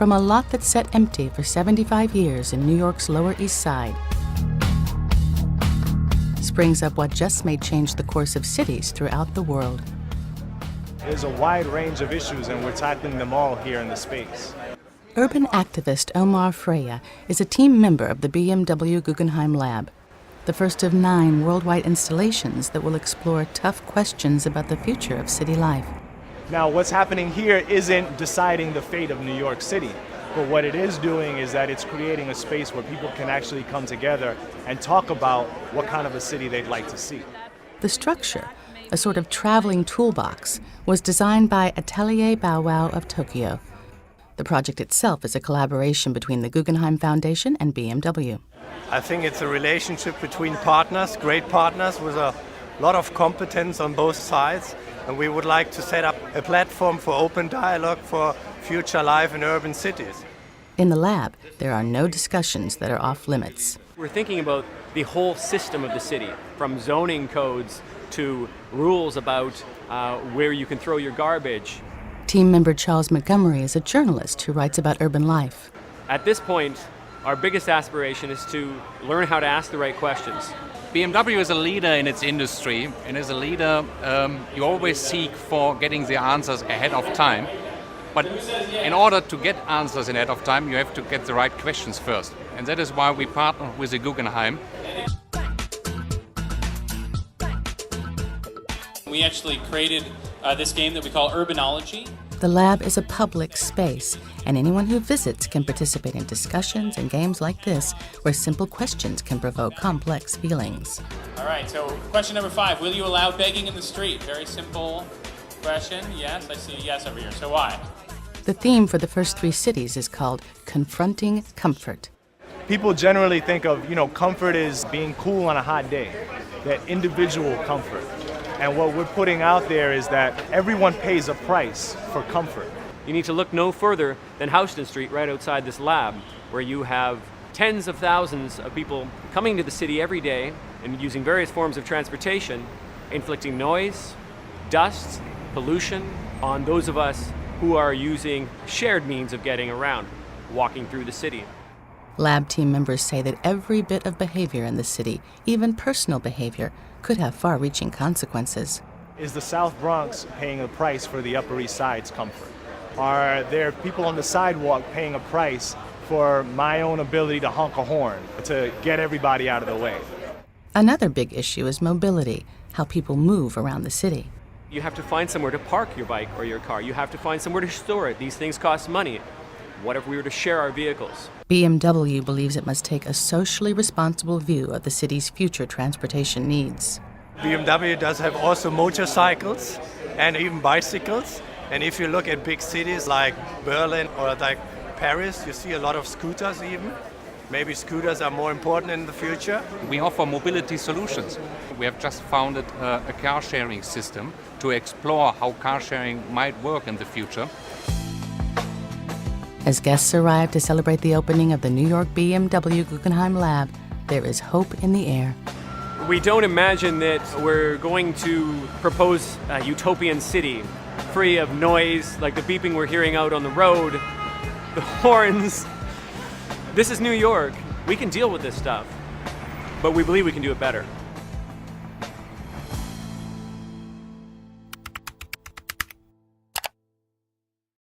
from a lot that sat empty for 75 years in New York's Lower East Side springs up what just may change the course of cities throughout the world. There's a wide range of issues, and we're tackling them all here in the space. Urban activist Omar Freya is a team member of the BMW Guggenheim Lab, the first of 9 worldwide installations that will explore tough questions about the future of city life. Now, what's happening here isn't deciding the fate of New York City, but what it is doing is that it's creating a space where people can actually come together and talk about what kind of a city they'd like to see. The structure, a sort of traveling toolbox, was designed by Atelier Bow Wow of Tokyo. The project itself is a collaboration between the Guggenheim Foundation and BMW. I think it's a relationship between partners, great partners with a lot of competence on both sides, and we would like to set up a platform for open dialogue for future life in urban cities. In the lab, there are no discussions that are off limits. We're thinking about the whole system of the city, from zoning codes to rules about where you can throw your garbage. Team member Charles Montgomery is a journalist who writes about urban life. At this point, our biggest aspiration is to learn how to ask the right questions. BMW is a leader in its industry, and as a leader, you always seek for getting the answers ahead of time. But in order to get answers ahead of time, you have to get the right questions first. And that is why we partner with the Guggenheim. We actually created this game that we call Urbanology. The lab is a public space, and anyone who visits can participate in discussions and games like this, where simple questions can provoke complex feelings. All right, so question number 5, will you allow begging in the street? Very simple question. Yes, I see a yes over here. So why? The theme for the first 3 cities is called Confronting Comfort. People generally think of, comfort as being cool on a hot day, that individual comfort. And what we're putting out there is that everyone pays a price for comfort. You need to look no further than Houston Street right outside this lab, where you have tens of thousands of people coming to the city every day and using various forms of transportation, inflicting noise, dust, pollution on those of us who are using shared means of getting around, walking through the city. Lab team members say that every bit of behavior in the city, even personal behavior, could have far-reaching consequences. Is the South Bronx paying a price for the Upper East Side's comfort? Are there people on the sidewalk paying a price for my own ability to honk a horn, to get everybody out of the way? Another big issue is mobility, how people move around the city. You have to find somewhere to park your bike or your car. You have to find somewhere to store it. These things cost money. What if we were to share our vehicles? BMW believes it must take a socially responsible view of the city's future transportation needs. BMW does have also motorcycles and even bicycles. And if you look at big cities like Berlin or like Paris, you see a lot of scooters even. Maybe scooters are more important in the future. We offer mobility solutions. We have just founded a car sharing system to explore how car sharing might work in the future. As guests arrive to celebrate the opening of the New York BMW Guggenheim Lab, there is hope in the air. We don't imagine that we're going to propose a utopian city free of noise, like the beeping we're hearing out on the road, the horns. This is New York. We can deal with this stuff, but we believe we can do it better.